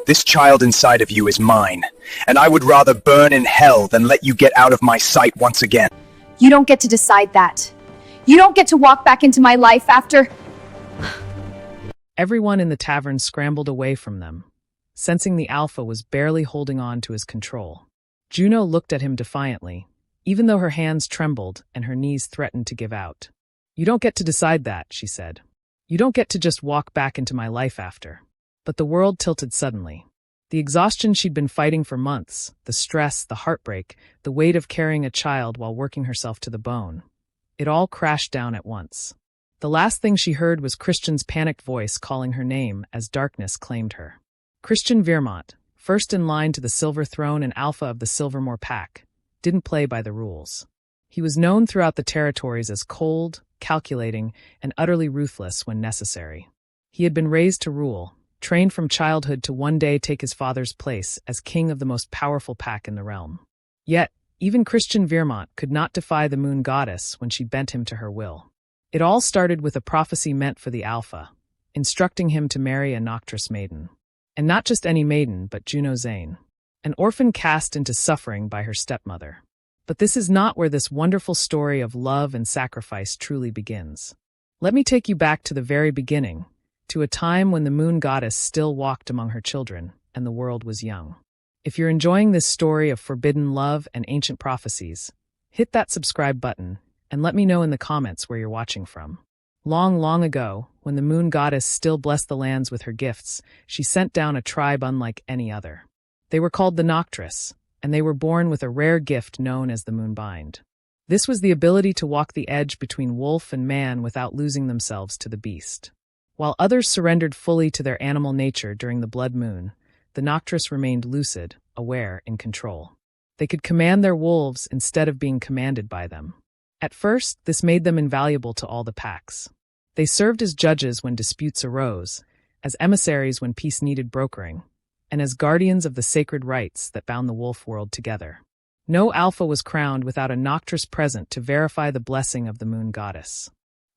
This child inside of you is mine, and I would rather burn in hell than let you get out of my sight once again. You don't get to decide that. You don't get to walk back into my life after... Everyone in the tavern scrambled away from them, sensing the alpha was barely holding on to his control. Juno looked at him defiantly, even though her hands trembled and her knees threatened to give out. You don't get to decide that, she said. You don't get to just walk back into my life after. But the world tilted suddenly. The exhaustion she'd been fighting for months, the stress, the heartbreak, the weight of carrying a child while working herself to the bone. It all crashed down at once. The last thing she heard was Christian's panicked voice calling her name as darkness claimed her. Christian Viermont, first in line to the Silver Throne and alpha of the Silvermoore pack, didn't play by the rules. He was known throughout the territories as cold, calculating, and utterly ruthless when necessary. He had been raised to rule, trained from childhood to one day take his father's place as king of the most powerful pack in the realm. Yet, even Christian Viermont could not defy the moon goddess when she bent him to her will. It all started with a prophecy meant for the alpha, instructing him to marry a Noctryss maiden. And not just any maiden, but Juno Zane, an orphan cast into suffering by her stepmother. But this is not where this wonderful story of love and sacrifice truly begins. Let me take you back to the very beginning, to a time when the moon goddess still walked among her children, and the world was young. If you're enjoying this story of forbidden love and ancient prophecies, hit that subscribe button, and let me know in the comments where you're watching from. Long, long ago, when the moon goddess still blessed the lands with her gifts, she sent down a tribe unlike any other. They were called the Noctryss, and they were born with a rare gift known as the Moonbind. This was the ability to walk the edge between wolf and man without losing themselves to the beast. While others surrendered fully to their animal nature during the blood moon, the Noctryss remained lucid, aware, in control. They could command their wolves instead of being commanded by them. At first, this made them invaluable to all the packs. They served as judges when disputes arose, as emissaries when peace needed brokering, and as guardians of the sacred rights that bound the wolf world together. No alpha was crowned without a Noctryss present to verify the blessing of the moon goddess.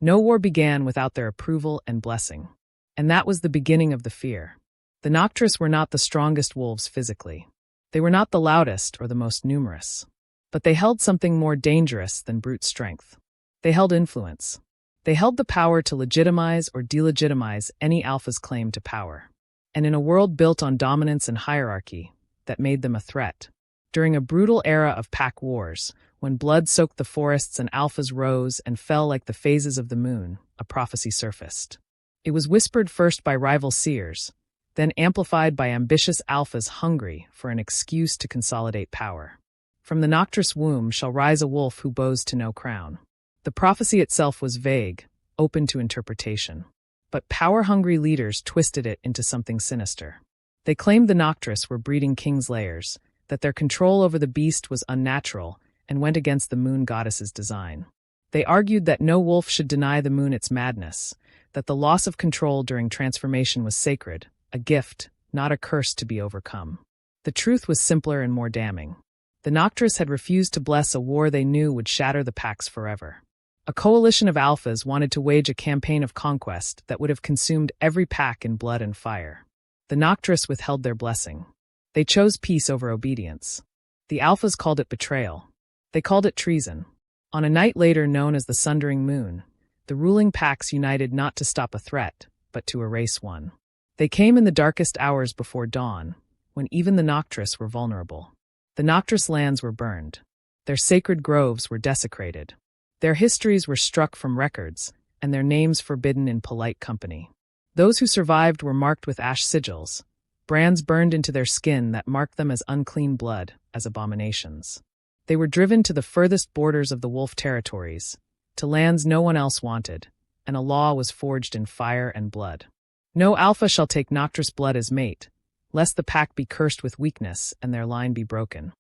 No war began without their approval and blessing. And that was the beginning of the fear. The Noctryss were not the strongest wolves physically. They were not the loudest or the most numerous. But they held something more dangerous than brute strength. They held influence. They held the power to legitimize or delegitimize any alpha's claim to power. And in a world built on dominance and hierarchy, that made them a threat. During a brutal era of pack wars, when blood soaked the forests and alphas rose and fell like the phases of the moon, a prophecy surfaced. It was whispered first by rival seers, then amplified by ambitious alphas hungry for an excuse to consolidate power. From the Noctryss womb shall rise a wolf who bows to no crown. The prophecy itself was vague, open to interpretation. But power-hungry leaders twisted it into something sinister. They claimed the Noctryss were breeding king's layers, that their control over the beast was unnatural, and went against the moon goddess's design. They argued that no wolf should deny the moon its madness, that the loss of control during transformation was sacred, a gift, not a curse to be overcome. The truth was simpler and more damning. The Noctryss had refused to bless a war they knew would shatter the packs forever. A coalition of alphas wanted to wage a campaign of conquest that would have consumed every pack in blood and fire. The Noctryss withheld their blessing. They chose peace over obedience. The alphas called it betrayal. They called it treason. On a night later known as the Sundering Moon, the ruling packs united not to stop a threat, but to erase one. They came in the darkest hours before dawn, when even the Noctryss were vulnerable. The Noctryss lands were burned. Their sacred groves were desecrated. Their histories were struck from records, and their names forbidden in polite company. Those who survived were marked with ash sigils, brands burned into their skin that marked them as unclean blood, as abominations. They were driven to the furthest borders of the wolf territories, to lands no one else wanted, and a law was forged in fire and blood. No alpha shall take Noctryss blood as mate, lest the pack be cursed with weakness and their line be broken.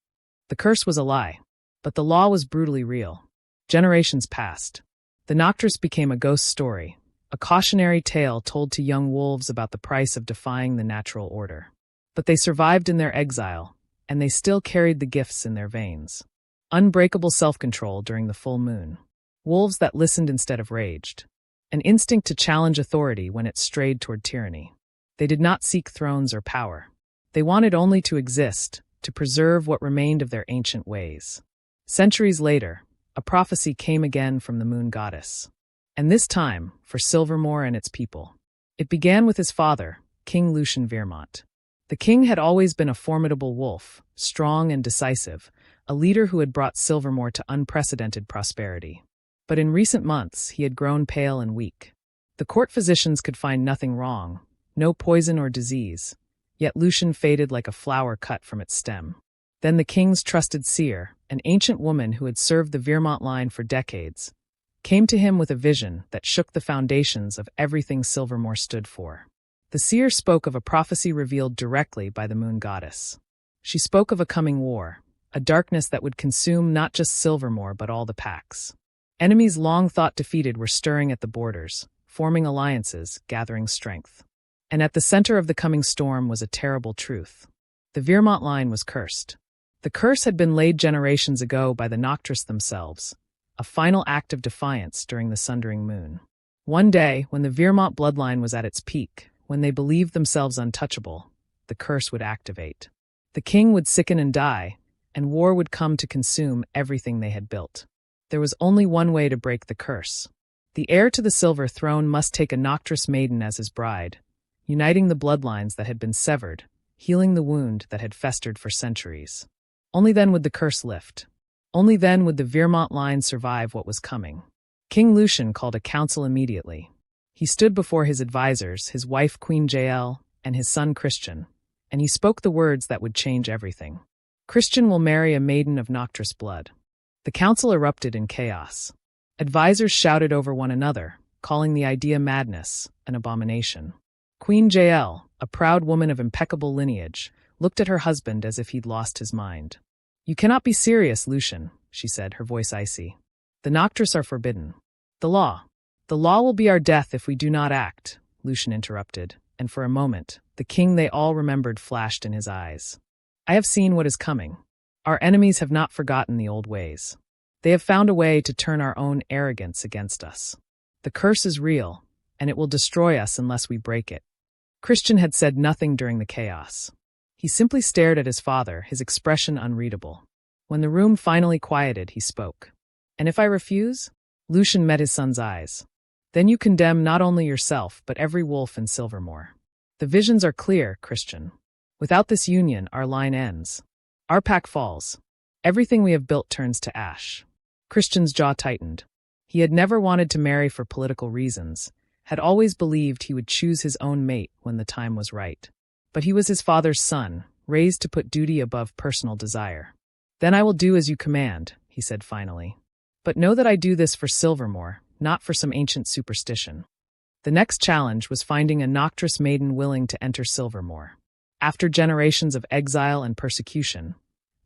The curse was a lie, but the law was brutally real. Generations passed. The Noctryss became a ghost story, a cautionary tale told to young wolves about the price of defying the natural order. But they survived in their exile, and they still carried the gifts in their veins. Unbreakable self-control during the full moon. Wolves that listened instead of raged. An instinct to challenge authority when it strayed toward tyranny. They did not seek thrones or power. They wanted only to exist, to preserve what remained of their ancient ways. Centuries later, a prophecy came again from the moon goddess. And this time, for Silvermoore and its people. It began with his father, King Lucien Vermont. The king had always been a formidable wolf, strong and decisive, a leader who had brought Silvermoore to unprecedented prosperity. But in recent months, he had grown pale and weak. The court physicians could find nothing wrong, no poison or disease, yet Lucien faded like a flower cut from its stem. Then the king's trusted seer, an ancient woman who had served the Vermont line for decades, came to him with a vision that shook the foundations of everything Silvermoore stood for. The seer spoke of a prophecy revealed directly by the moon goddess. She spoke of a coming war, a darkness that would consume not just Silvermoore but all the packs. Enemies long thought defeated were stirring at the borders, forming alliances, gathering strength. And at the center of the coming storm was a terrible truth. The Vermont line was cursed. The curse had been laid generations ago by the Noctryss themselves, a final act of defiance during the sundering moon. One day, when the Vermont bloodline was at its peak, when they believed themselves untouchable, the curse would activate. The king would sicken and die, and war would come to consume everything they had built. There was only one way to break the curse. The heir to the silver throne must take a Noctryss maiden as his bride, uniting the bloodlines that had been severed, healing the wound that had festered for centuries. Only then would the curse lift. Only then would the Vermont line survive what was coming. King Lucien called a council immediately. He stood before his advisors, his wife Queen Jael, and his son Christian, and he spoke the words that would change everything. Christian will marry a maiden of Noctryss blood. The council erupted in chaos. Advisors shouted over one another, calling the idea madness, an abomination. Queen Jael, a proud woman of impeccable lineage, looked at her husband as if he'd lost his mind. "You cannot be serious, Lucien," she said, her voice icy. "The Noctryss are forbidden. The law will be our death if we do not act," Lucien interrupted, and for a moment, the king they all remembered flashed in his eyes. "I have seen what is coming. Our enemies have not forgotten the old ways. They have found a way to turn our own arrogance against us. The curse is real, and it will destroy us unless we break it." Christian had said nothing during the chaos. He simply stared at his father, his expression unreadable. When the room finally quieted, he spoke. "And if I refuse?" Lucien met his son's eyes. "Then you condemn not only yourself, but every wolf in Silvermoore. The visions are clear, Christian. Without this union, our line ends. Our pack falls. Everything we have built turns to ash." Christian's jaw tightened. He had never wanted to marry for political reasons, had always believed he would choose his own mate when the time was right. But he was his father's son, raised to put duty above personal desire. "Then I will do as you command," he said finally. "But know that I do this for Silvermoore, not for some ancient superstition." The next challenge was finding a Noctryss maiden willing to enter Silvermoore. After generations of exile and persecution,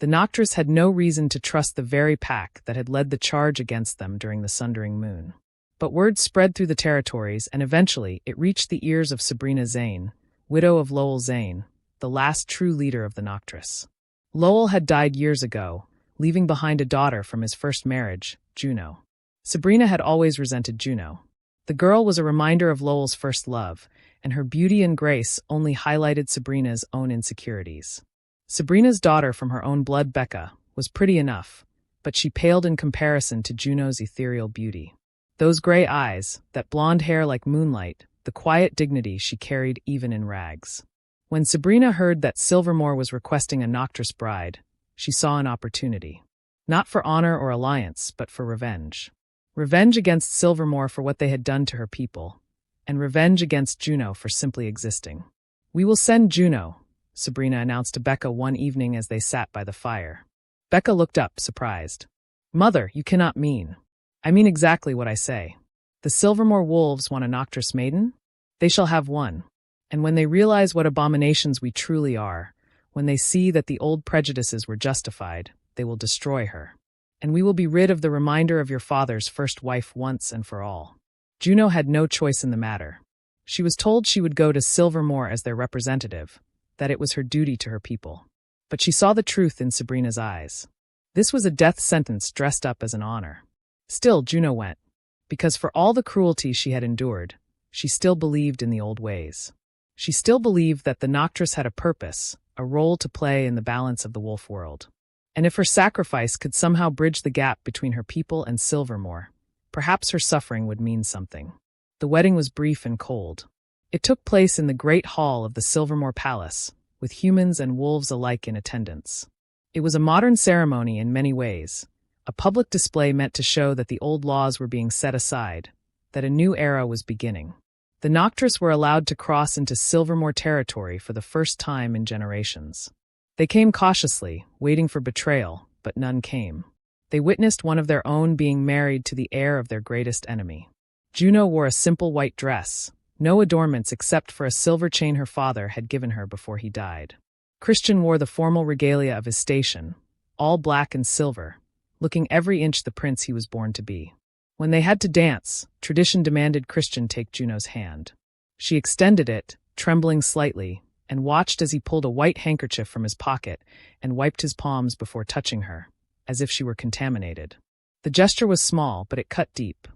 the Noctryss had no reason to trust the very pack that had led the charge against them during the sundering moon. But word spread through the territories, and eventually it reached the ears of Sabrina Zane, widow of Lowell Zane, the last true leader of the Noctryss. Lowell had died years ago, leaving behind a daughter from his first marriage, Juno. Sabrina had always resented Juno. The girl was a reminder of Lowell's first love, and her beauty and grace only highlighted Sabrina's own insecurities. Sabrina's daughter from her own blood, Becca, was pretty enough, but she paled in comparison to Juno's ethereal beauty. Those gray eyes, that blonde hair like moonlight, the quiet dignity she carried even in rags. When Sabrina heard that Silvermoore was requesting a Noctryss bride, she saw an opportunity. Not for honor or alliance, but for revenge. Revenge against Silvermoore for what they had done to her people, and revenge against Juno for simply existing. "We will send Juno," Sabrina announced to Becca one evening as they sat by the fire. Becca looked up, surprised. "Mother, you cannot mean." "I mean exactly what I say. The Silvermoore wolves want a Noctryss maiden? They shall have one. And when they realize what abominations we truly are, when they see that the old prejudices were justified, they will destroy her. And we will be rid of the reminder of your father's first wife once and for all." Juno had no choice in the matter. She was told she would go to Silvermoore as their representative, that it was her duty to her people. But she saw the truth in Sabrina's eyes. This was a death sentence dressed up as an honor. Still, Juno went. Because for all the cruelty she had endured, she still believed in the old ways. She still believed that the Noctryss had a purpose, a role to play in the balance of the wolf world. And if her sacrifice could somehow bridge the gap between her people and Silvermoore, perhaps her suffering would mean something. The wedding was brief and cold. It took place in the great hall of the Silvermoore Palace, with humans and wolves alike in attendance. It was a modern ceremony in many ways, a public display meant to show that the old laws were being set aside, that a new era was beginning. The Noctryss were allowed to cross into Silvermoore territory for the first time in generations. They came cautiously, waiting for betrayal, but none came. They witnessed one of their own being married to the heir of their greatest enemy. Juno wore a simple white dress, no adornments except for a silver chain her father had given her before he died. Christian wore the formal regalia of his station, all black and silver, looking every inch the prince he was born to be. When they had to dance, tradition demanded Christian take Juno's hand. She extended it, trembling slightly, and watched as he pulled a white handkerchief from his pocket and wiped his palms before touching her, as if she were contaminated. The gesture was small, but it cut deep.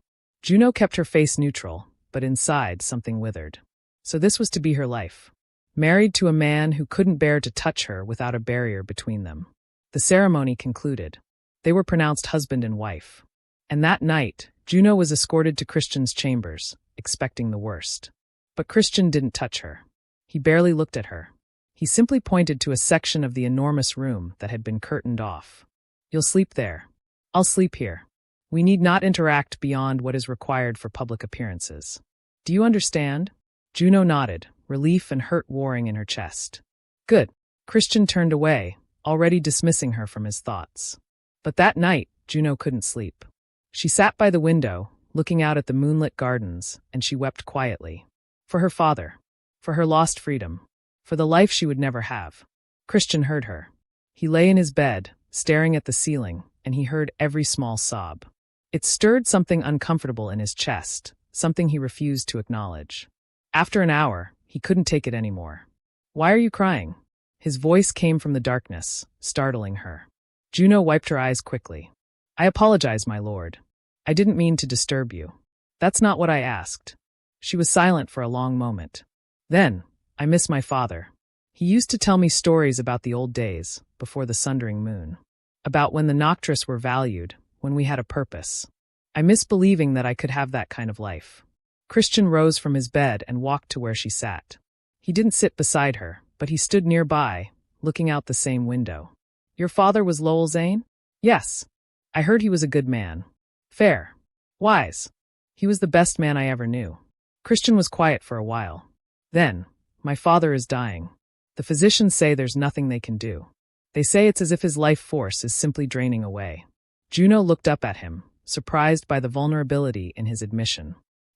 Juno kept her face neutral, but inside something withered. So this was to be her life. Married to a man who couldn't bear to touch her without a barrier between them. The ceremony concluded. They were pronounced husband and wife. And that night, Juno was escorted to Christian's chambers, expecting the worst. But Christian didn't touch her. He barely looked at her. He simply pointed to a section of the enormous room that had been curtained off. You'll sleep there. I'll sleep here. We need not interact beyond what is required for public appearances. Do you understand? Juno nodded, relief and hurt warring in her chest. Good. Christian turned away, already dismissing her from his thoughts. But that night, Juno couldn't sleep. She sat by the window, looking out at the moonlit gardens, and she wept quietly. For her father. For her lost freedom. For the life she would never have. Christian heard her. He lay in his bed, staring at the ceiling, and he heard every small sob. It stirred something uncomfortable in his chest, something he refused to acknowledge. After an hour, he couldn't take it anymore. Why are you crying? His voice came from the darkness, startling her. Juno wiped her eyes quickly. I apologize, my lord. I didn't mean to disturb you. That's not what I asked. She was silent for a long moment. Then, I miss my father. He used to tell me stories about the old days, before the sundering moon. About when the Noctryss were valued, when we had a purpose. I miss believing that I could have that kind of life. Christian rose from his bed and walked to where she sat. He didn't sit beside her, but he stood nearby, looking out the same window. Your father was Lowell Zane? Yes. I heard he was a good man. Fair. Wise. He was the best man I ever knew. Christian was quiet for a while. Then, my father is dying. The physicians say there's nothing they can do. They say it's as if his life force is simply draining away. Juno looked up at him, surprised by the vulnerability in his admission.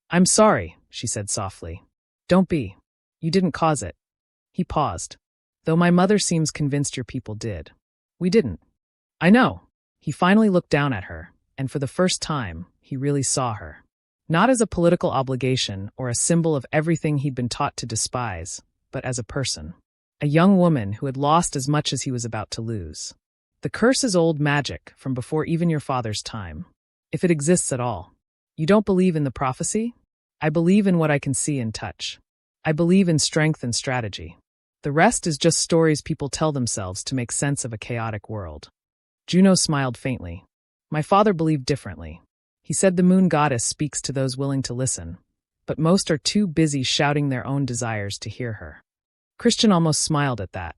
I'm sorry, she said softly. Don't be. You didn't cause it. He paused. Though my mother seems convinced your people did. We didn't. I know. He finally looked down at her, and for the first time, he really saw her. Not as a political obligation or a symbol of everything he'd been taught to despise, but as a person. A young woman who had lost as much as he was about to lose. The curse is old magic from before even your father's time. If it exists at all. You don't believe in the prophecy? I believe in what I can see and touch. I believe in strength and strategy. The rest is just stories people tell themselves to make sense of a chaotic world. Juno smiled faintly. My father believed differently. He said the moon goddess speaks to those willing to listen, but most are too busy shouting their own desires to hear her. Christian almost smiled at that.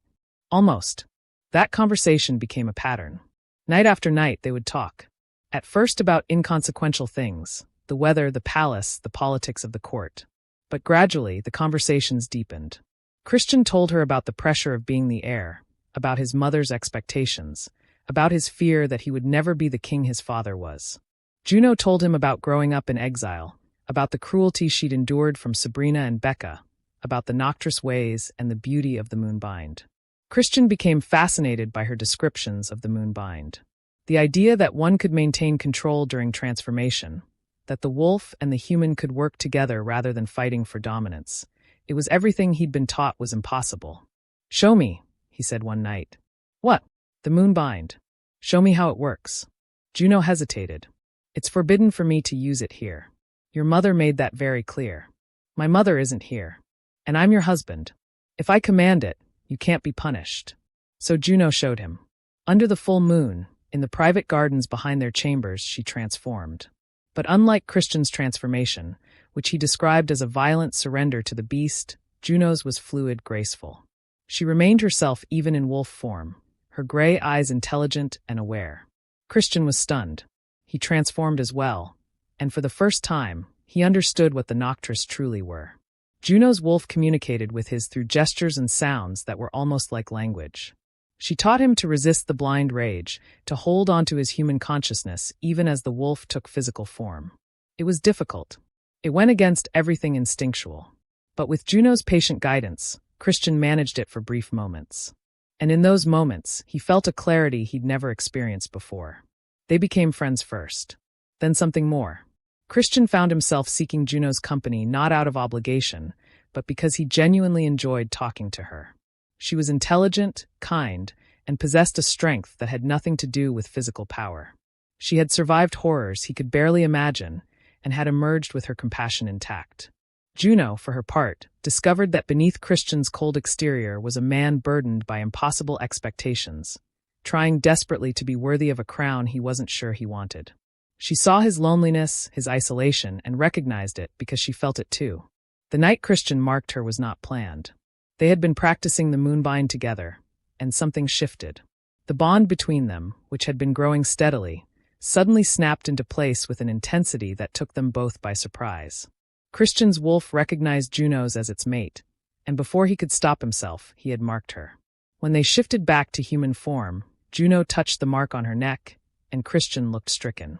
Almost. That conversation became a pattern. Night after night they would talk. At first about inconsequential things, the weather, the palace, the politics of the court. But gradually the conversations deepened. Christian told her about the pressure of being the heir, about his mother's expectations, about his fear that he would never be the king his father was. Juno told him about growing up in exile, about the cruelty she'd endured from Sabrina and Becca, about the Noctryss ways and the beauty of the Moonbind. Christian became fascinated by her descriptions of the Moonbind. The idea that one could maintain control during transformation, that the wolf and the human could work together rather than fighting for dominance. It was everything he'd been taught was impossible. Show me, he said one night. What? The Moonbind. Show me how it works. Juno hesitated. It's forbidden for me to use it here. Your mother made that very clear. My mother isn't here. And I'm your husband. If I command it, You can't be punished. So Juno showed him. Under the full moon, in the private gardens behind their chambers, she transformed. But unlike Christian's transformation, which he described as a violent surrender to the beast, Juno's was fluid, graceful. She remained herself even in wolf form, her gray eyes intelligent and aware. Christian was stunned. He transformed as well, and for the first time, he understood what the Noctryss truly were. Juno's wolf communicated with his through gestures and sounds that were almost like language. She taught him to resist the blind rage, to hold on to his human consciousness even as the wolf took physical form. It was difficult. It went against everything instinctual. But with Juno's patient guidance, Christian managed it for brief moments. And in those moments, he felt a clarity he'd never experienced before. They became friends first. Then something more. Christian found himself seeking Juno's company not out of obligation, but because he genuinely enjoyed talking to her. She was intelligent, kind, and possessed a strength that had nothing to do with physical power. She had survived horrors he could barely imagine and had emerged with her compassion intact. Juno, for her part, discovered that beneath Christian's cold exterior was a man burdened by impossible expectations, trying desperately to be worthy of a crown he wasn't sure he wanted. She saw his loneliness, his isolation, and recognized it because she felt it too. The night Christian marked her was not planned. They had been practicing the moonbind together, and something shifted. The bond between them, which had been growing steadily, suddenly snapped into place with an intensity that took them both by surprise. Christian's wolf recognized Juno's as its mate, and before he could stop himself, he had marked her. When they shifted back to human form, Juno touched the mark on her neck, and Christian looked stricken.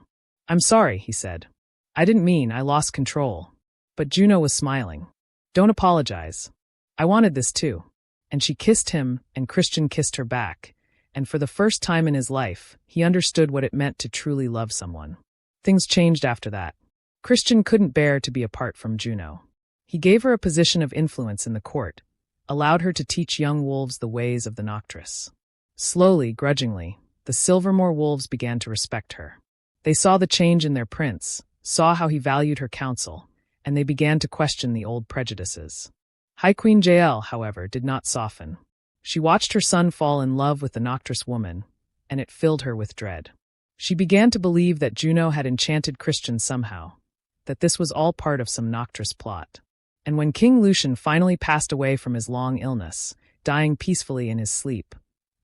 "I'm sorry," he said. "I didn't mean, I lost control." But Juno was smiling. "Don't apologize. I wanted this too." And she kissed him, and Christian kissed her back, and for the first time in his life, he understood what it meant to truly love someone. Things changed after that. Christian couldn't bear to be apart from Juno. He gave her a position of influence in the court, allowed her to teach young wolves the ways of the Noctryss. Slowly, grudgingly, the Silvermoore wolves began to respect her. They saw the change in their prince, saw how he valued her counsel, and they began to question the old prejudices. High Queen Jael, however, did not soften. She watched her son fall in love with the Noctryss woman, and it filled her with dread. She began to believe that Juno had enchanted Christian somehow, that this was all part of some Noctryss plot. And when King Lucian finally passed away from his long illness, dying peacefully in his sleep,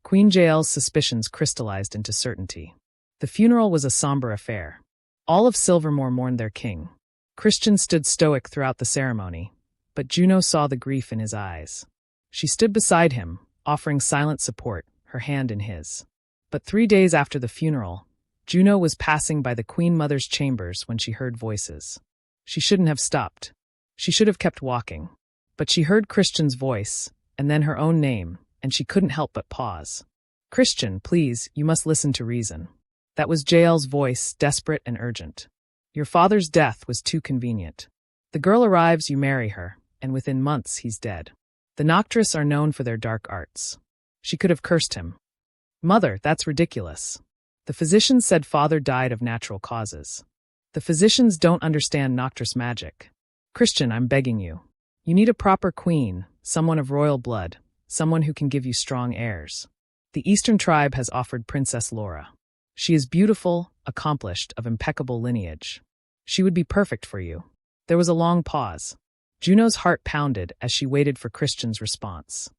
Queen Jael's suspicions crystallized into certainty. The funeral was a somber affair. All of Silvermoore mourned their king. Christian stood stoic throughout the ceremony, but Juno saw the grief in his eyes. She stood beside him, offering silent support, her hand in his. But 3 days after the funeral, Juno was passing by the Queen Mother's chambers when she heard voices. She shouldn't have stopped. She should have kept walking. But she heard Christian's voice, and then her own name, and she couldn't help but pause. "Christian, please, you must listen to reason." That was Jael's voice, desperate and urgent. "Your father's death was too convenient. The girl arrives, you marry her, and within months he's dead. The Noctryss are known for their dark arts." She could have cursed him. "Mother, that's ridiculous. The physicians said father died of natural causes. The physicians don't understand Noctryss magic. Christian, I'm begging you. You need a proper queen, someone of royal blood, someone who can give you strong heirs. The Eastern tribe has offered Princess Laura. She is beautiful, accomplished, of impeccable lineage. She would be perfect for you." There was a long pause. Juno's heart pounded as she waited for Christian's response.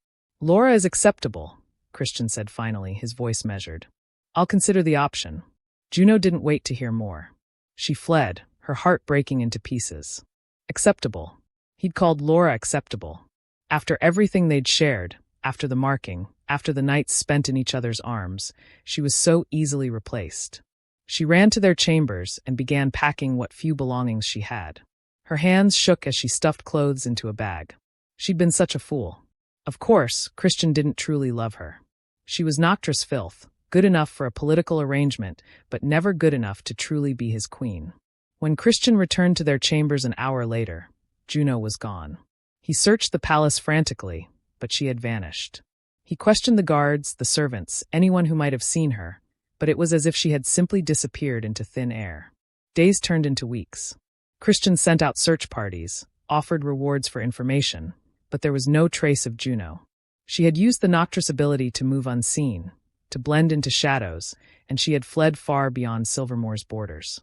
"Laura is acceptable," Christian said finally, his voice measured. "I'll consider the option." Juno didn't wait to hear more. She fled, her heart breaking into pieces. Acceptable. He'd called Laura acceptable. After everything they'd shared, after the marking, after the nights spent in each other's arms, she was so easily replaced. She ran to their chambers and began packing what few belongings she had. Her hands shook as she stuffed clothes into a bag. She'd been such a fool. Of course, Christian didn't truly love her. She was Noctryss filth, good enough for a political arrangement, but never good enough to truly be his queen. When Christian returned to their chambers an hour later, Juno was gone. He searched the palace frantically, but she had vanished. He questioned the guards, the servants, anyone who might have seen her, but it was as if she had simply disappeared into thin air. Days turned into weeks. Christian sent out search parties, offered rewards for information, but there was no trace of Juno. She had used the Noctryss ability to move unseen, to blend into shadows, and she had fled far beyond Silvermoore's borders.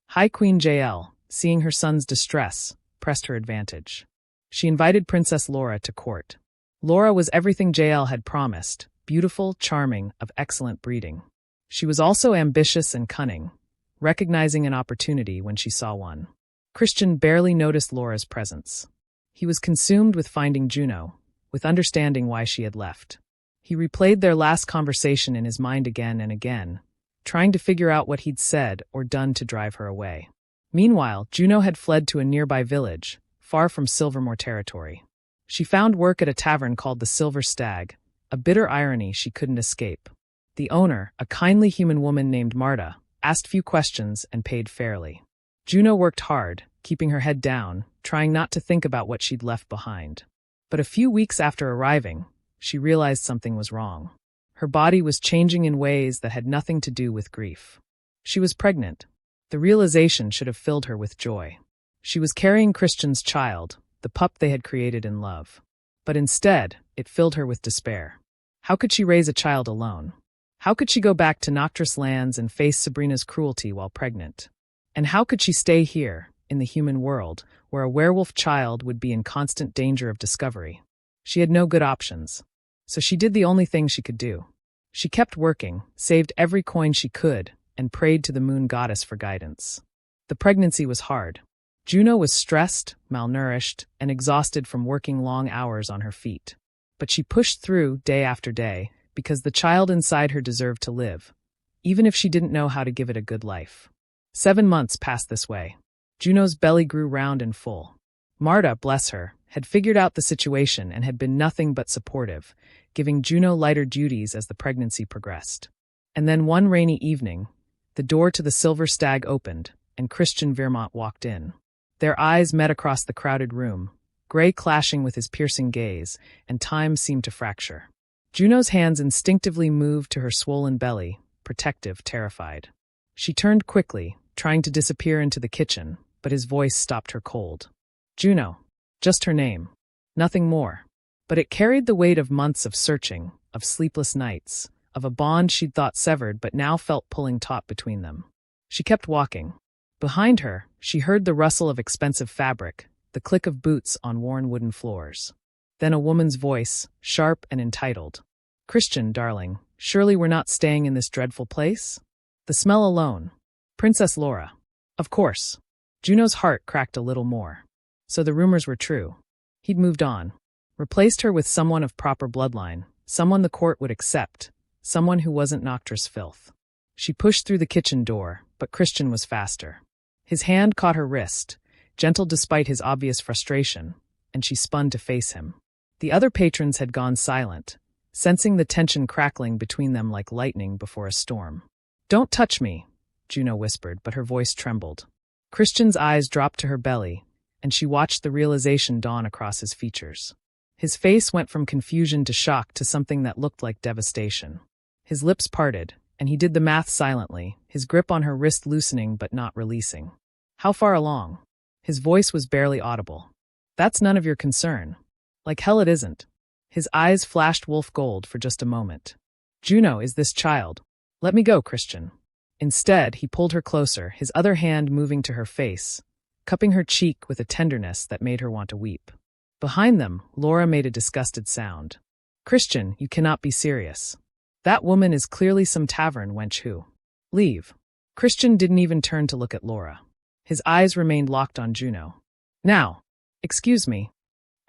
High Queen JL, seeing her son's distress, pressed her advantage. She invited Princess Laura to court. Laura was everything JL had promised, beautiful, charming, of excellent breeding. She was also ambitious and cunning, recognizing an opportunity when she saw one. Christian barely noticed Laura's presence. He was consumed with finding Juno, with understanding why she had left. He replayed their last conversation in his mind again and again, trying to figure out what he'd said or done to drive her away. Meanwhile, Juno had fled to a nearby village, far from Silvermoore territory. She found work at a tavern called the Silver Stag, a bitter irony she couldn't escape. The owner, a kindly human woman named Marta, asked few questions and paid fairly. Juno worked hard, keeping her head down, trying not to think about what she'd left behind. But a few weeks after arriving, she realized something was wrong. Her body was changing in ways that had nothing to do with grief. She was pregnant. The realization should have filled her with joy. She was carrying Christian's child, the pup they had created in love. But instead, it filled her with despair. How could she raise a child alone? How could she go back to Noctryss lands and face Sabrina's cruelty while pregnant? And how could she stay here, in the human world, where a werewolf child would be in constant danger of discovery? She had no good options. So she did the only thing she could do. She kept working, saved every coin she could, and prayed to the moon goddess for guidance. The pregnancy was hard. Juno was stressed, malnourished, and exhausted from working long hours on her feet. But she pushed through day after day, because the child inside her deserved to live, even if she didn't know how to give it a good life. 7 months passed this way. Juno's belly grew round and full. Marta, bless her, had figured out the situation and had been nothing but supportive, giving Juno lighter duties as the pregnancy progressed. And then one rainy evening, the door to the Silver Stag opened, and Christian Vermont walked in. Their eyes met across the crowded room, gray clashing with his piercing gaze, and time seemed to fracture. Juno's hands instinctively moved to her swollen belly, protective, terrified. She turned quickly, trying to disappear into the kitchen, but his voice stopped her cold. Juno. Just her name. Nothing more. But it carried the weight of months of searching, of sleepless nights, of a bond she'd thought severed but now felt pulling taut between them. She kept walking. Behind her, she heard the rustle of expensive fabric, the click of boots on worn wooden floors. Then a woman's voice, sharp and entitled. Christian, darling, surely we're not staying in this dreadful place? The smell alone. Princess Laura. Of course. Juno's heart cracked a little more. So the rumors were true. He'd moved on. Replaced her with someone of proper bloodline, someone the court would accept, someone who wasn't Noctryss filth. She pushed through the kitchen door, but Christian was faster. His hand caught her wrist, gentle despite his obvious frustration, and she spun to face him. The other patrons had gone silent, sensing the tension crackling between them like lightning before a storm. Don't touch me, Juno whispered, but her voice trembled. Christian's eyes dropped to her belly, and she watched the realization dawn across his features. His face went from confusion to shock to something that looked like devastation. His lips parted, and he did the math silently, his grip on her wrist loosening but not releasing. How far along? His voice was barely audible. That's none of your concern. Like hell it isn't. His eyes flashed wolf gold for just a moment. Juno is this child. Let me go, Christian. Instead, he pulled her closer, his other hand moving to her face, cupping her cheek with a tenderness that made her want to weep. Behind them, Laura made a disgusted sound. Christian, you cannot be serious. That woman is clearly some tavern wench who. Leave. Christian didn't even turn to look at Laura. His eyes remained locked on Juno. Now. Excuse me.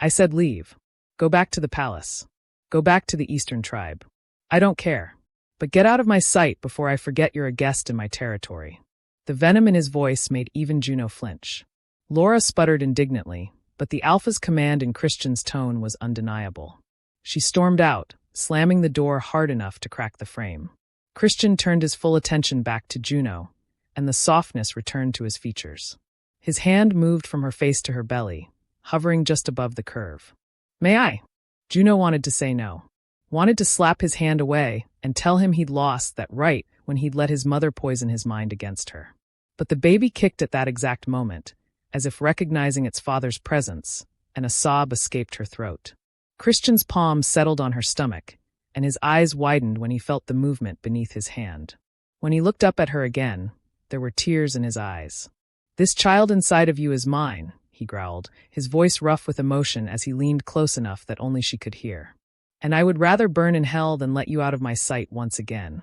I said leave. Go back to the palace. Go back to the Eastern tribe. I don't care. But get out of my sight before I forget you're a guest in my territory. The venom in his voice made even Juno flinch. Laura sputtered indignantly, but the alpha's command in Christian's tone was undeniable. She stormed out, slamming the door hard enough to crack the frame. Christian turned his full attention back to Juno, and the softness returned to his features. His hand moved from her face to her belly, hovering just above the curve. May I? Juno wanted to say no. Wanted to slap his hand away and tell him he'd lost that right when he'd let his mother poison his mind against her. But the baby kicked at that exact moment, as if recognizing its father's presence, and a sob escaped her throat. Christian's palm settled on her stomach, and his eyes widened when he felt the movement beneath his hand. When he looked up at her again, there were tears in his eyes. "This child inside of you is mine," he growled, his voice rough with emotion as he leaned close enough that only she could hear. "And I would rather burn in hell than let you out of my sight once again."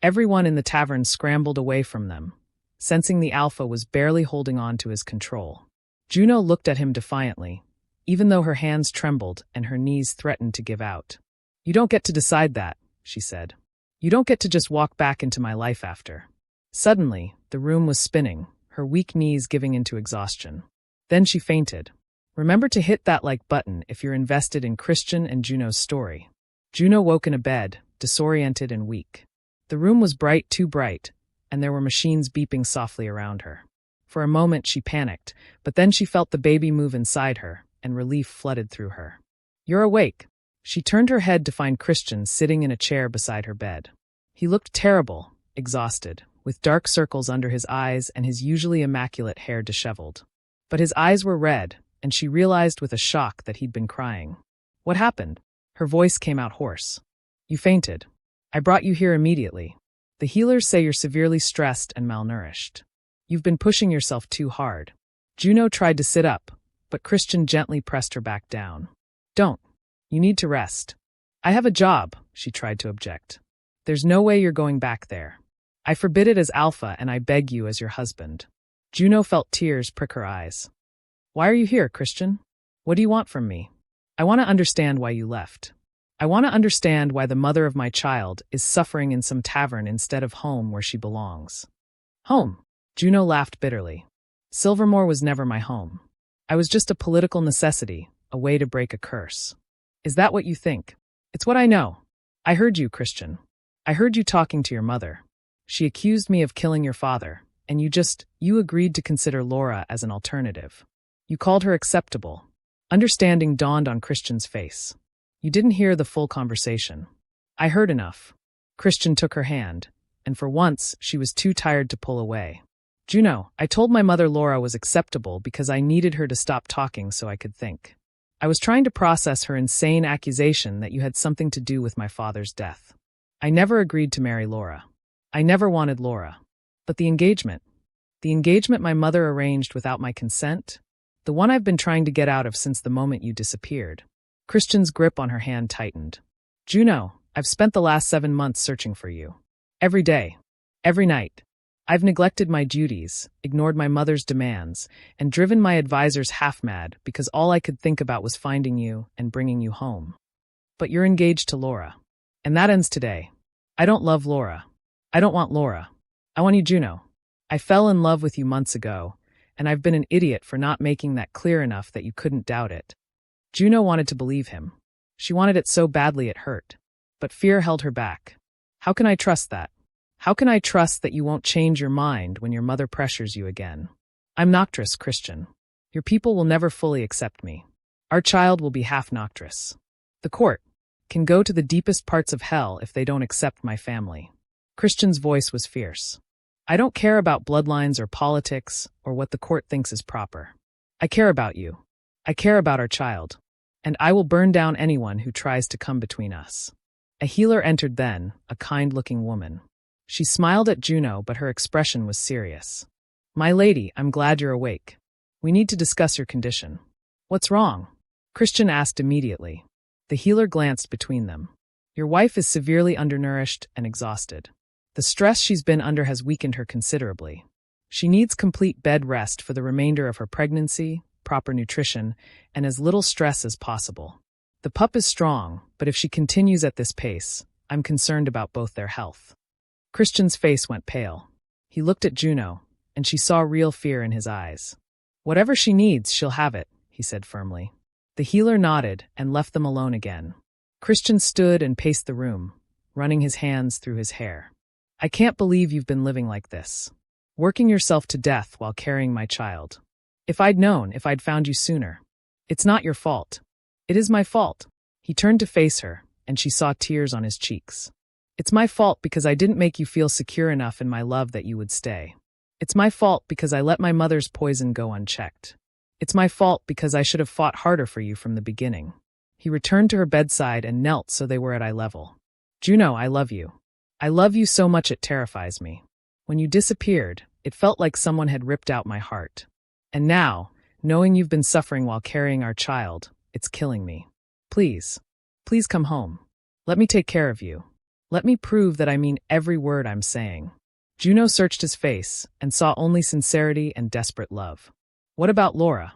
Everyone in the tavern scrambled away from them, sensing the Alpha was barely holding on to his control. Juno looked at him defiantly, even though her hands trembled and her knees threatened to give out. "You don't get to decide that," she said. "You don't get to just walk back into my life after." Suddenly, the room was spinning, her weak knees giving into exhaustion. Then she fainted. Remember to hit that like button if you're invested in Christian and Juno's story. Juno woke in a bed, disoriented and weak. The room was bright, too bright, and there were machines beeping softly around her. For a moment she panicked, but then she felt the baby move inside her, and relief flooded through her. "You're awake." She turned her head to find Christian sitting in a chair beside her bed. He looked terrible, exhausted, with dark circles under his eyes and his usually immaculate hair disheveled. But his eyes were red, and she realized with a shock that he'd been crying. "What happened?" Her voice came out hoarse. "You fainted. I brought you here immediately. The healers say you're severely stressed and malnourished. You've been pushing yourself too hard." Juno tried to sit up, but Christian gently pressed her back down. "Don't. You need to rest." "I have a job," she tried to object. "There's no way you're going back there. I forbid it as Alpha, and I beg you as your husband." Juno felt tears prick her eyes. "Why are you here, Christian? What do you want from me?" "I want to understand why you left. I want to understand why the mother of my child is suffering in some tavern instead of home where she belongs." "Home?" Juno laughed bitterly. "Silvermoore was never my home. I was just a political necessity, a way to break a curse." "Is that what you think?" "It's what I know. I heard you, Christian. I heard you talking to your mother. She accused me of killing your father, and you agreed to consider Laura as an alternative. You called her acceptable." Understanding dawned on Christian's face. "You didn't hear the full conversation." "I heard enough." Christian took her hand, and for once she was too tired to pull away. "Juno, I told my mother Laura was acceptable because I needed her to stop talking so I could think. I was trying to process her insane accusation that you had something to do with my father's death. I never agreed to marry Laura. I never wanted Laura. But the engagement my mother arranged without my consent, the one I've been trying to get out of since the moment you disappeared." Christian's grip on her hand tightened. "Juno, I've spent the last 7 months searching for you. Every day. Every night. I've neglected my duties, ignored my mother's demands, and driven my advisors half-mad because all I could think about was finding you and bringing you home. But you're engaged to Laura. And that ends today. I don't love Laura. I don't want Laura. I want you, Juno. I fell in love with you months ago, and I've been an idiot for not making that clear enough that you couldn't doubt it." Juno wanted to believe him. She wanted it so badly it hurt. But fear held her back. "How can I trust that? How can I trust that you won't change your mind when your mother pressures you again? I'm Noctryss, Christian. Your people will never fully accept me. Our child will be half Noctryss. The court can go to the deepest parts of hell if they don't accept my family." Christian's voice was fierce. "I don't care about bloodlines or politics or what the court thinks is proper. I care about you. I care about our child. And I will burn down anyone who tries to come between us." A healer entered then, a kind-looking woman. She smiled at Juno, but her expression was serious. "My lady, I'm glad you're awake. We need to discuss your condition." "What's wrong?" Christian asked immediately. The healer glanced between them. "Your wife is severely undernourished and exhausted. The stress she's been under has weakened her considerably. She needs complete bed rest for the remainder of her pregnancy, proper nutrition, and as little stress as possible. The pup is strong, but if she continues at this pace, I'm concerned about both their health." Christian's face went pale. He looked at Juno, and she saw real fear in his eyes. "Whatever she needs, she'll have it," he said firmly. The healer nodded and left them alone again. Christian stood and paced the room, running his hands through his hair. "I can't believe you've been living like this, working yourself to death while carrying my child. If I'd found you sooner. It's not your fault. It is my fault." He turned to face her, and she saw tears on his cheeks. "It's my fault because I didn't make you feel secure enough in my love that you would stay. It's my fault because I let my mother's poison go unchecked. It's my fault because I should have fought harder for you from the beginning." He He returned to her bedside and knelt so they were at eye level. Juno, I love you. I love you so much it terrifies me. When you disappeared, it felt like someone had ripped out my heart. And now, knowing you've been suffering while carrying our child, it's killing me. Please, please come home. Let me take care of you. Let me prove that I mean every word I'm saying. Juno searched his face and saw only sincerity and desperate love. What about Laura?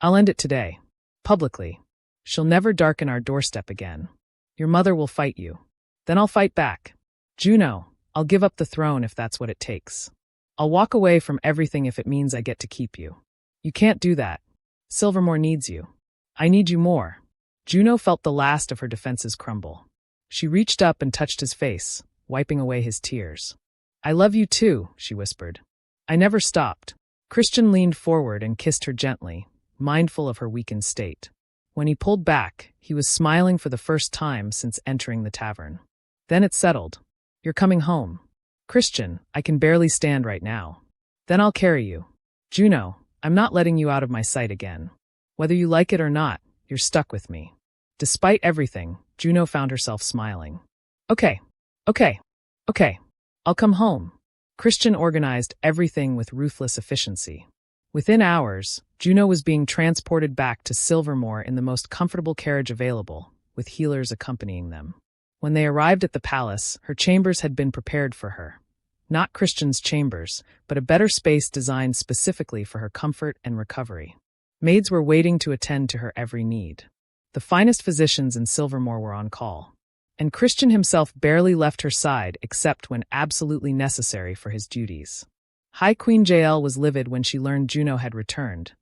I'll end it today. Publicly. She'll never darken our doorstep again. Your mother will fight you. Then I'll fight back. Juno, I'll give up the throne if that's what it takes. I'll walk away from everything if it means I get to keep you. You can't do that. Silvermoore needs you. I need you more. Juno felt the last of her defenses crumble. She reached up and touched his face, wiping away his tears. I love you too, she whispered. I never stopped. Christian leaned forward and kissed her gently, mindful of her weakened state. When he pulled back, he was smiling for the first time since entering the tavern. Then it settled. You're coming home. Christian, I can barely stand right now. Then I'll carry you. Juno, I'm not letting you out of my sight again. Whether you like it or not, you're stuck with me. Despite everything, Juno found herself smiling. Okay. I'll come home. Christian organized everything with ruthless efficiency. Within hours, Juno was being transported back to Silvermoore in the most comfortable carriage available, with healers accompanying them. When they arrived at the palace, her chambers had been prepared for her. Not Christian's chambers, but a better space designed specifically for her comfort and recovery. Maids were waiting to attend to her every need. The finest physicians in Silvermoore were on call. And Christian himself barely left her side except when absolutely necessary for his duties. High Queen Jael was livid when she learned Juno had returned,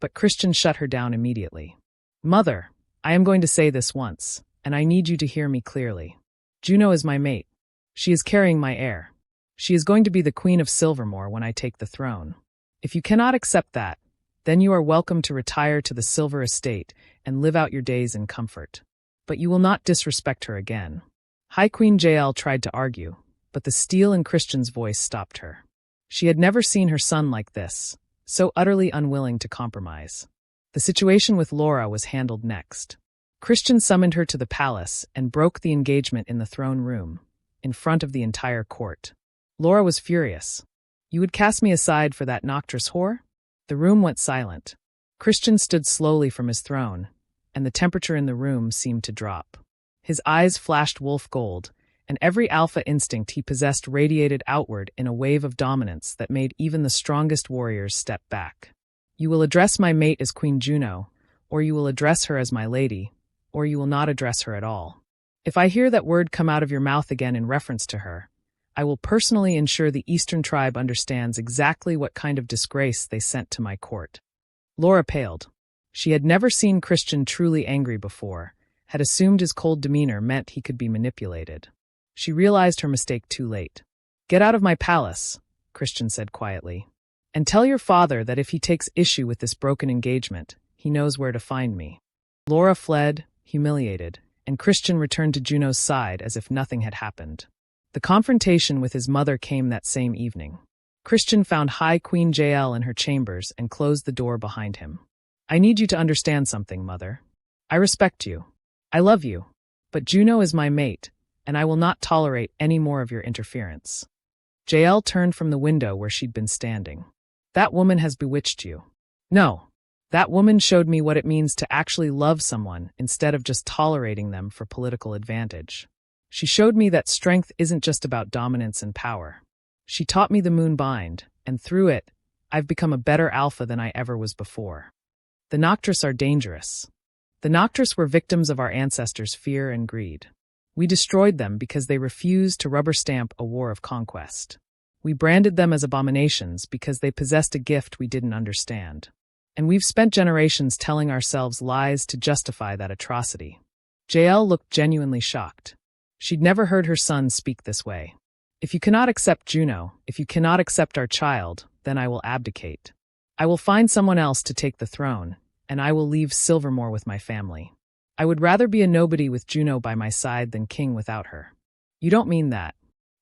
but Christian shut her down immediately. Mother, I am going to say this once, and I need you to hear me clearly. Juno is my mate. She is carrying my heir. She is going to be the Queen of Silvermoore when I take the throne. If you cannot accept that, then you are welcome to retire to the Silver Estate and live out your days in comfort. But you will not disrespect her again. High Queen Jael tried to argue, but the steel in Christian's voice stopped her. She had never seen her son like this, so utterly unwilling to compromise. The situation with Laura was handled next. Christian summoned her to the palace and broke the engagement in the throne room, in front of the entire court. Laura was furious. You would cast me aside for that Noctryss whore? The room went silent. Christian stood slowly from his throne, and the temperature in the room seemed to drop. His eyes flashed wolf gold, and every alpha instinct he possessed radiated outward in a wave of dominance that made even the strongest warriors step back. You will address my mate as Queen Juno, or you will address her as my lady, or you will not address her at all. If I hear that word come out of your mouth again in reference to her, I will personally ensure the Eastern tribe understands exactly what kind of disgrace they sent to my court. Laura paled. She had never seen Christian truly angry before, had assumed his cold demeanor meant he could be manipulated. She realized her mistake too late. Get out of my palace, Christian said quietly, and tell your father that if he takes issue with this broken engagement, he knows where to find me. Laura fled, humiliated, and Christian returned to Juno's side as if nothing had happened. The confrontation with his mother came that same evening. Christian found High Queen Jael in her chambers and closed the door behind him. I need you to understand something, Mother. I respect you. I love you. But Juno is my mate, and I will not tolerate any more of your interference. Jael turned from the window where she'd been standing. That woman has bewitched you. No. That woman showed me what it means to actually love someone instead of just tolerating them for political advantage. She showed me that strength isn't just about dominance and power. She taught me the moon bind, and through it, I've become a better alpha than I ever was before. The Noctryss are dangerous. The Noctryss were victims of our ancestors' fear and greed. We destroyed them because they refused to rubber stamp a war of conquest. We branded them as abominations because they possessed a gift we didn't understand. And we've spent generations telling ourselves lies to justify that atrocity. Jael looked genuinely shocked. She'd never heard her son speak this way. If you cannot accept Juno, if you cannot accept our child, then I will abdicate. I will find someone else to take the throne, and I will leave Silvermoore with my family. I would rather be a nobody with Juno by my side than king without her. You don't mean that.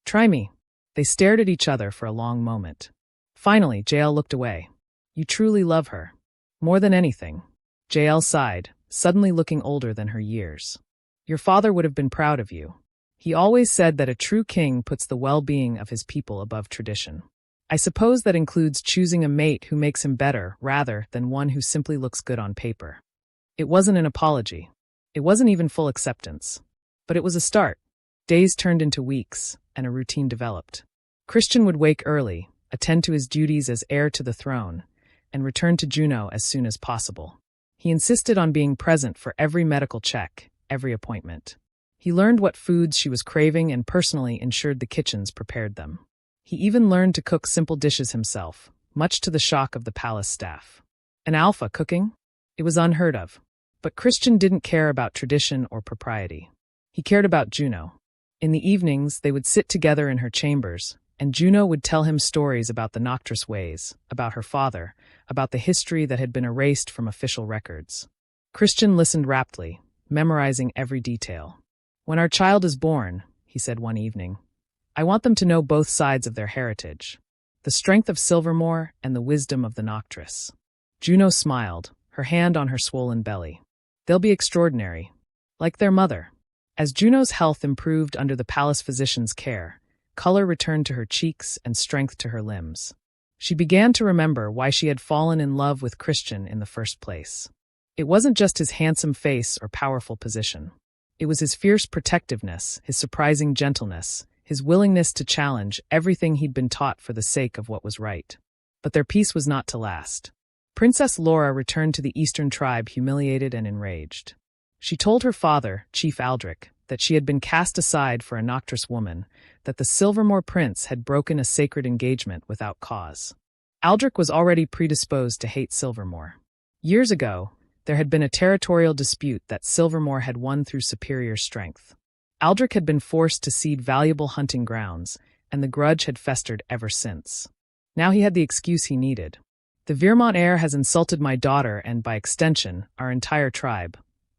Try me. They stared at each other for a long moment. Finally, Jael looked away. You truly love her. More than anything. Jael sighed, suddenly looking older than her years. Your father would have been proud of you. He always said that a true king puts the well-being of his people above tradition. I suppose that includes choosing a mate who makes him better rather than one who simply looks good on paper. It wasn't an apology. It wasn't even full acceptance. But it was a start. Days turned into weeks, and a routine developed. Christian would wake early, attend to his duties as heir to the throne, and return to Juno as soon as possible. He insisted on being present for every medical check, every appointment. He learned what foods she was craving and personally ensured the kitchens prepared them. He even learned to cook simple dishes himself, much to the shock of the palace staff. An alpha cooking? It was unheard of. But Christian didn't care about tradition or propriety. He cared about Juno. In the evenings, they would sit together in her chambers, and Juno would tell him stories about the Noctryss ways, about her father, about the history that had been erased from official records. Christian listened raptly, memorizing every detail. "When our child is born," he said one evening, "I want them to know both sides of their heritage, the strength of Silvermoore and the wisdom of the Noctryss." Juno smiled, her hand on her swollen belly. "They'll be extraordinary, like their mother." As Juno's health improved under the palace physician's care, color returned to her cheeks and strength to her limbs. She began to remember why she had fallen in love with Christian in the first place. It wasn't just his handsome face or powerful position. It was his fierce protectiveness, his surprising gentleness, his willingness to challenge everything he'd been taught for the sake of what was right. But their peace was not to last. Princess Laura returned to the eastern tribe humiliated and enraged. She told her father, Chief Aldrich, that she had been cast aside for a Noctryss woman, that the Silvermoore prince had broken a sacred engagement without cause. Aldrich was already predisposed to hate Silvermoore. Years ago, there had been a territorial dispute that Silvermoore had won through superior strength. Aldrich had been forced to cede valuable hunting grounds, and the grudge had festered ever since. Now he had the excuse he needed. "The Vermont heir has insulted my daughter and, by extension, our entire tribe,"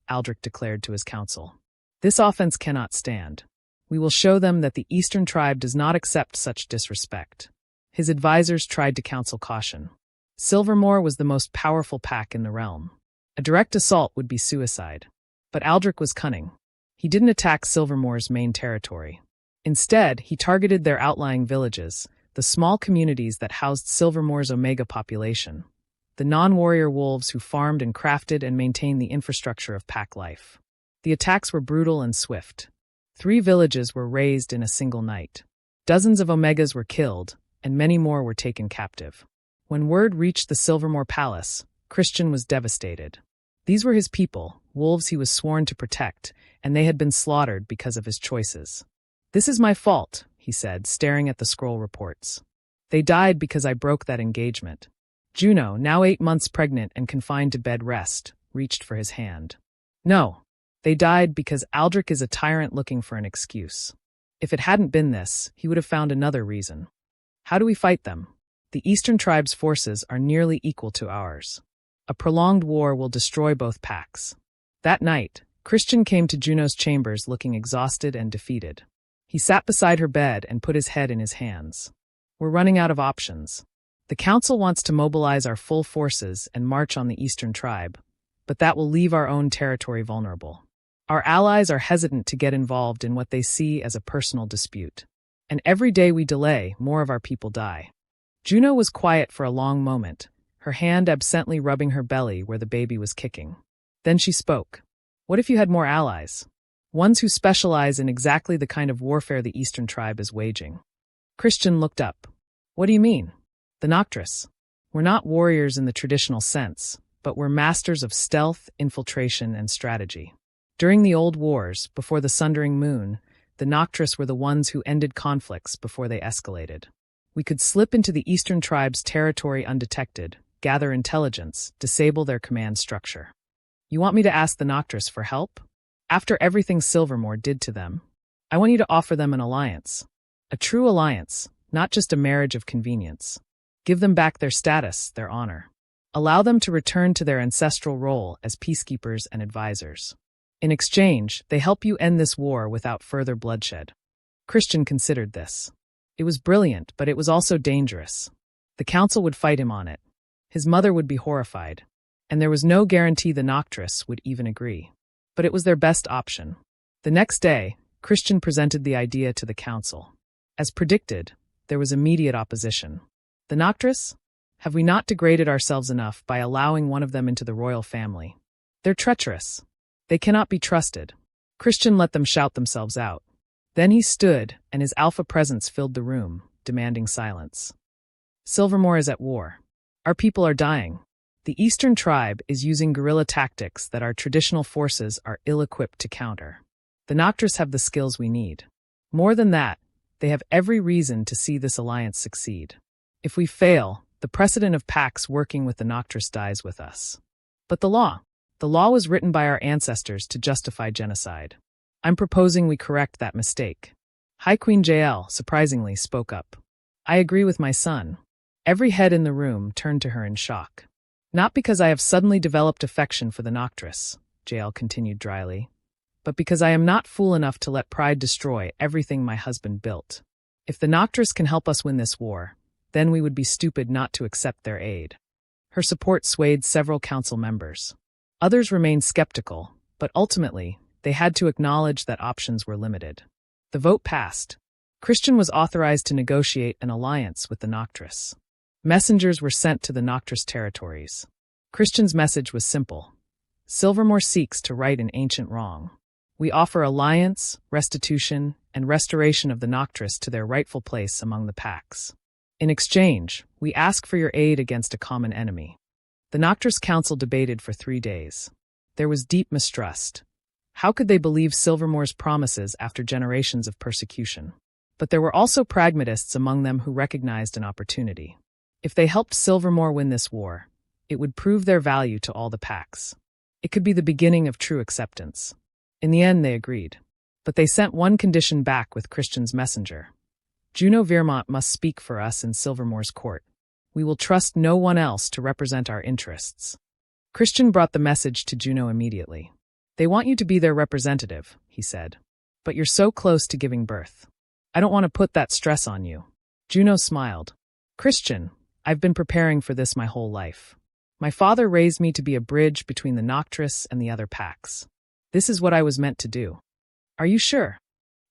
Aldrich declared to his council. "This offense cannot stand. We will show them that the Eastern tribe does not accept such disrespect." His advisors tried to counsel caution. Silvermoore was the most powerful pack in the realm. A direct assault would be suicide. But Aldrich was cunning. He didn't attack Silvermoore's main territory. Instead, he targeted their outlying villages, the small communities that housed Silvermoore's Omega population, the non-warrior wolves who farmed and crafted and maintained the infrastructure of pack life. The attacks were brutal and swift. 3 villages were razed in a single night. Dozens of Omegas were killed, and many more were taken captive. When word reached the Silvermoore Palace, Christian was devastated. These were his people, wolves he was sworn to protect, and they had been slaughtered because of his choices. "This is my fault," he said, staring at the scroll reports. "They died because I broke that engagement." Juno, now 8 months pregnant and confined to bed rest, reached for his hand. "No. They died because Aldrich is a tyrant looking for an excuse. If it hadn't been this, he would have found another reason. How do we fight them? The Eastern tribe's forces are nearly equal to ours. A prolonged war will destroy both packs." That night, Christian came to Juno's chambers looking exhausted and defeated. He sat beside her bed and put his head in his hands. "We're running out of options. The council wants to mobilize our full forces and march on the Eastern tribe, but that will leave our own territory vulnerable. Our allies are hesitant to get involved in what they see as a personal dispute. And every day we delay, more of our people die." Juno was quiet for a long moment, her hand absently rubbing her belly where the baby was kicking. Then she spoke. "What if you had more allies? Ones who specialize in exactly the kind of warfare the Eastern tribe is waging." Christian looked up. "What do you mean?" "The Noctryss. We're not warriors in the traditional sense, but we're masters of stealth, infiltration, and strategy. During the old wars, before the Sundering Moon, the Noctryss were the ones who ended conflicts before they escalated. We could slip into the Eastern tribe's territory undetected, gather intelligence, disable their command structure. You want me to ask the Noctryss for help? After everything Silvermoore did to them, I want you to offer them an alliance. A true alliance, not just a marriage of convenience. Give them back their status, their honor. Allow them to return to their ancestral role as peacekeepers and advisors. In exchange, they help you end this war without further bloodshed." Christian considered this. It was brilliant, but it was also dangerous. The council would fight him on it. His mother would be horrified. and there was no guarantee the Noctryss would even agree. But it was their best option. The next day, Christian presented the idea to the council. As predicted, there was immediate opposition. The Noctryss? Have we not degraded ourselves enough by allowing one of them into the royal family? They're treacherous. They cannot be trusted. Christian let them shout themselves out. Then he stood, and his alpha presence filled the room, demanding silence. Silvermoore is at war. Our people are dying. The Eastern Tribe is using guerrilla tactics that our traditional forces are ill-equipped to counter. The Noctryss have the skills we need. More than that, they have every reason to see this alliance succeed. If we fail, the precedent of pacts working with the Noctryss dies with us. But the law was written by our ancestors to justify genocide. I'm proposing we correct that mistake. High Queen JL, surprisingly, spoke up. I agree with my son. Every head in the room turned to her in shock. Not because I have suddenly developed affection for the Noctryss, JL continued dryly, but because I am not fool enough to let pride destroy everything my husband built. If the Noctryss can help us win this war, then we would be stupid not to accept their aid. Her support swayed several council members. Others remained skeptical, but ultimately, they had to acknowledge that options were limited. The vote passed. Christian was authorized to negotiate an alliance with the Noctryss. Messengers were sent to the Noctryss territories. Christian's message was simple. Silvermoore seeks to right an ancient wrong. We offer alliance, restitution, and restoration of the Noctryss to their rightful place among the packs. In exchange, we ask for your aid against a common enemy. The Noctryss Council debated for 3 days. There was deep mistrust. How could they believe Silvermoore's promises after generations of persecution? But there were also pragmatists among them who recognized an opportunity. If they helped Silvermoore win this war, it would prove their value to all the packs. It could be the beginning of true acceptance. In the end, they agreed. But they sent one condition back with Christian's messenger. Juno must speak for us in Silvermoore's court. We will trust no one else to represent our interests. Christian brought the message to Juno immediately. They want you to be their representative, he said. But you're so close to giving birth. I don't want to put that stress on you. Juno smiled. Christian, I've been preparing for this my whole life. My father raised me to be a bridge between the Noctryss and the other packs. This is what I was meant to do. Are you sure?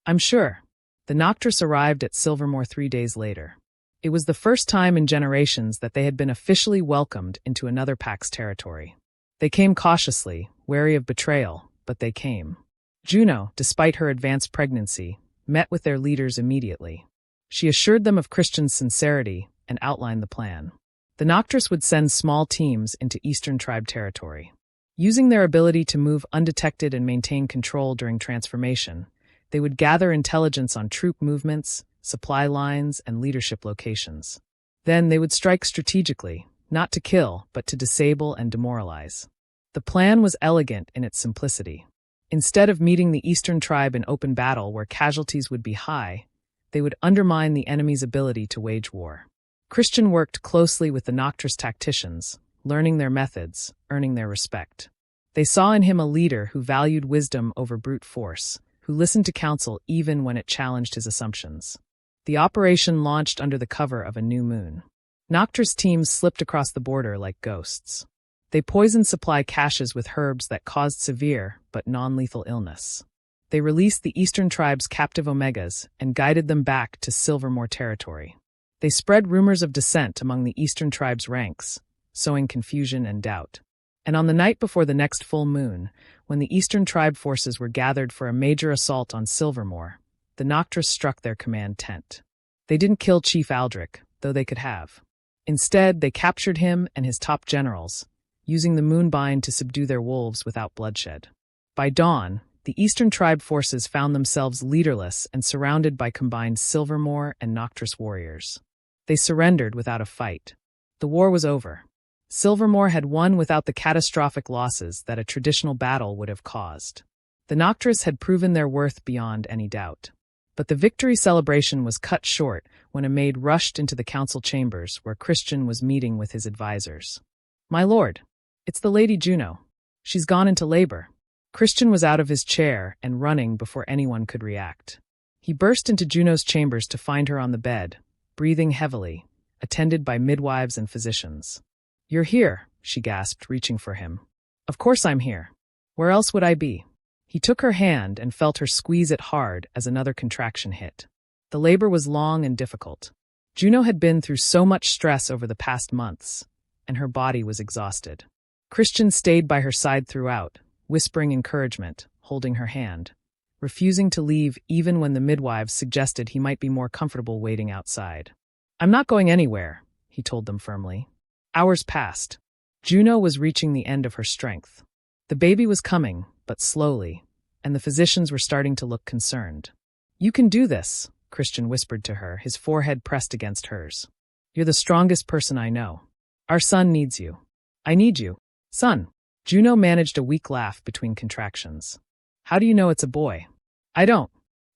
I'm sure. The Noctryss arrived at Silvermoore 3 days later. It was the first time in generations that they had been officially welcomed into another pack's territory. They came cautiously, wary of betrayal, but they came. Juno, despite her advanced pregnancy, met with their leaders immediately. She assured them of Christian's sincerity and outlined the plan. The Noctryss would send small teams into Eastern Tribe territory. Using their ability to move undetected and maintain control during transformation, they would gather intelligence on troop movements, supply lines, and leadership locations. Then they would strike strategically, not to kill, but to disable and demoralize. The plan was elegant in its simplicity. Instead of meeting the Eastern Tribe in open battle where casualties would be high, they would undermine the enemy's ability to wage war. Christian worked closely with the Noctryss tacticians, learning their methods, earning their respect. They saw in him a leader who valued wisdom over brute force, who listened to counsel even when it challenged his assumptions. The operation launched under the cover of a new moon. Noctryss teams slipped across the border like ghosts. They poisoned supply caches with herbs that caused severe but non-lethal illness. They released the Eastern Tribe's captive Omegas and guided them back to Silvermoore territory. They spread rumors of dissent among the Eastern Tribe's ranks, sowing confusion and doubt. And on the night before the next full moon, when the Eastern Tribe forces were gathered for a major assault on Silvermoore, the Noctryss struck their command tent. They didn't kill Chief Aldrich, though they could have. Instead, they captured him and his top generals, using the Moonbind to subdue their wolves without bloodshed. By dawn, the Eastern Tribe forces found themselves leaderless and surrounded by combined Silvermoore and Noctryss warriors. They surrendered without a fight. The war was over. Silvermoore had won without the catastrophic losses that a traditional battle would have caused. The Noctryss had proven their worth beyond any doubt. But the victory celebration was cut short when a maid rushed into the council chambers where Christian was meeting with his advisors. "My lord, it's the Lady Juno. She's gone into labor." Christian was out of his chair and running before anyone could react. He burst into Juno's chambers to find her on the bed, breathing heavily, attended by midwives and physicians. "You're here," she gasped, reaching for him. Of course I'm here. Where else would I be? He took her hand and felt her squeeze it hard as another contraction hit. The labor was long and difficult. Juno had been through so much stress over the past months, and her body was exhausted. Christian stayed by her side throughout, whispering encouragement, holding her hand, refusing to leave even when the midwives suggested he might be more comfortable waiting outside. I'm not going anywhere, he told them firmly. Hours passed. Juno was reaching the end of her strength. The baby was coming, but slowly, and the physicians were starting to look concerned. You can do this, Christian whispered to her, his forehead pressed against hers. You're the strongest person I know. Our son needs you. I need you. Son. Juno managed a weak laugh between contractions. How do you know it's a boy? I don't.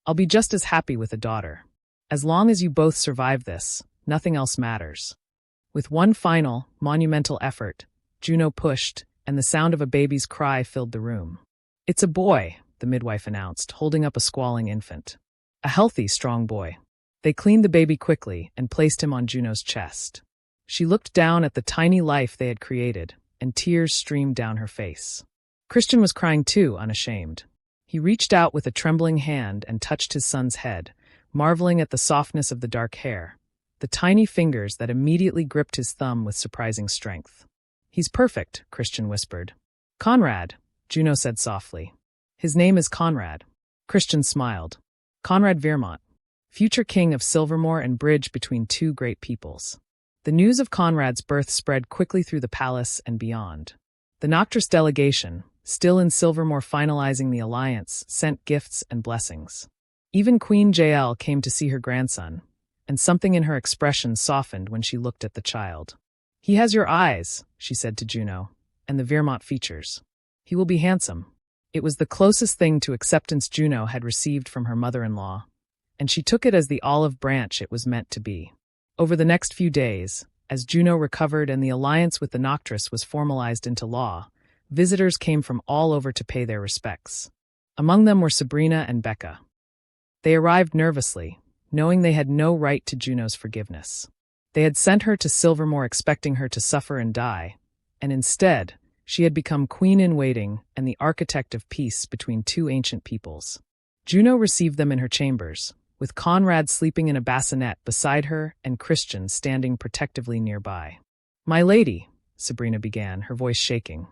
I'll be just as happy with a daughter. As long as you both survive this, nothing else matters. With one final, monumental effort, Juno pushed, and the sound of a baby's cry filled the room. It's a boy, the midwife announced, holding up a squalling infant. A healthy, strong boy. They cleaned the baby quickly and placed him on Juno's chest. She looked down at the tiny life they had created, and tears streamed down her face. Christian was crying too, unashamed. He reached out with a trembling hand and touched his son's head, marveling at the softness of the dark hair, the tiny fingers that immediately gripped his thumb with surprising strength. He's perfect, Christian whispered. Conrad, Juno said softly. His name is Conrad. Christian smiled. Conrad Vermont, future king of Silvermoore and bridge between two great peoples. The news of Conrad's birth spread quickly through the palace and beyond. The Noctryss delegation, still in Silvermoore finalizing the alliance, sent gifts and blessings. Even Queen Jael came to see her grandson, and something in her expression softened when she looked at the child. He has your eyes, she said to Juno, and the Vermont features. He will be handsome. It was the closest thing to acceptance Juno had received from her mother-in-law, and she took it as the olive branch it was meant to be. Over the next few days, as Juno recovered and the alliance with the Noctryss was formalized into law, visitors came from all over to pay their respects. Among them were Sabrina and Becca. They arrived nervously, knowing they had no right to Juno's forgiveness. They had sent her to Silvermoore expecting her to suffer and die, and instead, she had become queen-in-waiting and the architect of peace between two ancient peoples. Juno received them in her chambers, with Conrad sleeping in a bassinet beside her and Christian standing protectively nearby. My lady, Sabrina began, her voice shaking.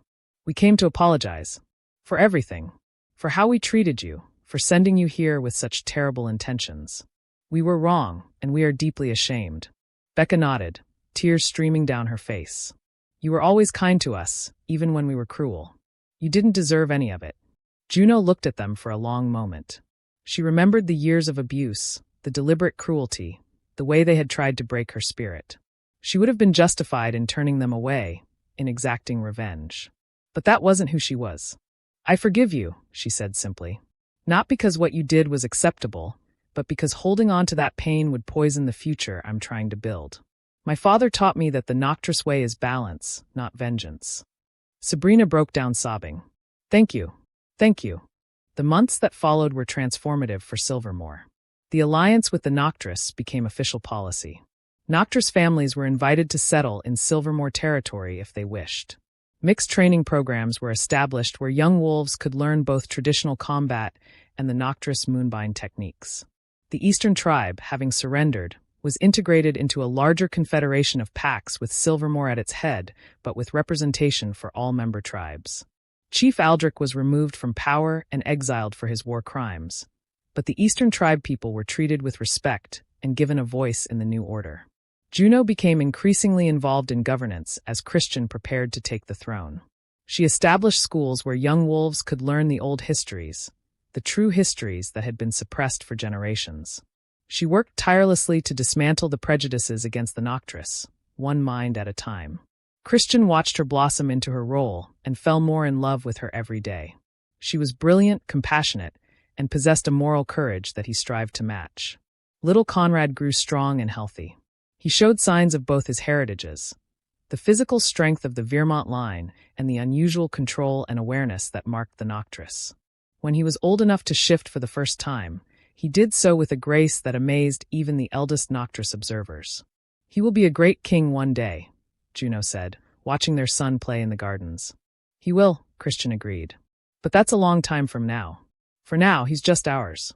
We came to apologize. For everything. For how we treated you. For sending you here with such terrible intentions. We were wrong, and we are deeply ashamed. Becca nodded, tears streaming down her face. You were always kind to us, even when we were cruel. You didn't deserve any of it. Juno looked at them for a long moment. She remembered the years of abuse, the deliberate cruelty, the way they had tried to break her spirit. She would have been justified in turning them away, in exacting revenge. But that wasn't who she was. I forgive you, she said simply. Not because what you did was acceptable, but because holding on to that pain would poison the future I'm trying to build. My father taught me that the Noctryss way is balance, not vengeance. Sabrina broke down sobbing. Thank you. Thank you. The months that followed were transformative for Silvermoore. The alliance with the Noctryss became official policy. Noctryss families were invited to settle in Silvermoore territory if they wished. Mixed training programs were established where young wolves could learn both traditional combat and the Noctryss moonbind techniques. The Eastern Tribe, having surrendered, was integrated into a larger confederation of packs with Silvermoore at its head, but with representation for all member tribes. Chief Aldrich was removed from power and exiled for his war crimes, but the Eastern Tribe people were treated with respect and given a voice in the new order. Juno became increasingly involved in governance as Christian prepared to take the throne. She established schools where young wolves could learn the old histories, the true histories that had been suppressed for generations. She worked tirelessly to dismantle the prejudices against the Noctryss, one mind at a time. Christian watched her blossom into her role and fell more in love with her every day. She was brilliant, compassionate, and possessed a moral courage that he strived to match. Little Conrad grew strong and healthy. He showed signs of both his heritages, the physical strength of the Vermont line and the unusual control and awareness that marked the Noctryss. When he was old enough to shift for the first time, he did so with a grace that amazed even the eldest Noctryss observers. He will be a great king one day, Juno said, watching their son play in the gardens. He will, Christian agreed. But that's a long time from now. For now, he's just ours.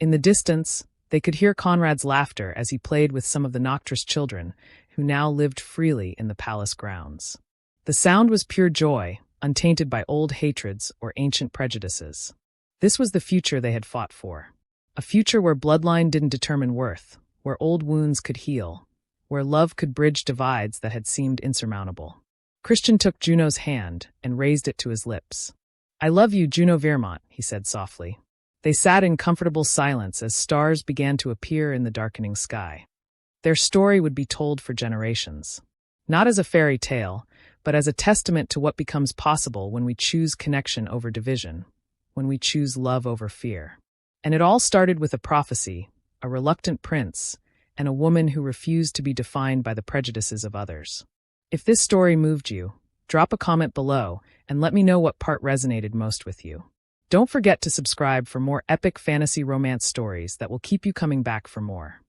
In the distance, they could hear Conrad's laughter as he played with some of the Noctryss children, who now lived freely in the palace grounds. The sound was pure joy, untainted by old hatreds or ancient prejudices. This was the future they had fought for. A future where bloodline didn't determine worth, where old wounds could heal, where love could bridge divides that had seemed insurmountable. Christian took Juno's hand and raised it to his lips. "I love you, Juno Vermont," he said softly. They sat in comfortable silence as stars began to appear in the darkening sky. Their story would be told for generations. Not as a fairy tale, but as a testament to what becomes possible when we choose connection over division, when we choose love over fear. And it all started with a prophecy, a reluctant prince, and a woman who refused to be defined by the prejudices of others. If this story moved you, drop a comment below and let me know what part resonated most with you. Don't forget to subscribe for more epic fantasy romance stories that will keep you coming back for more.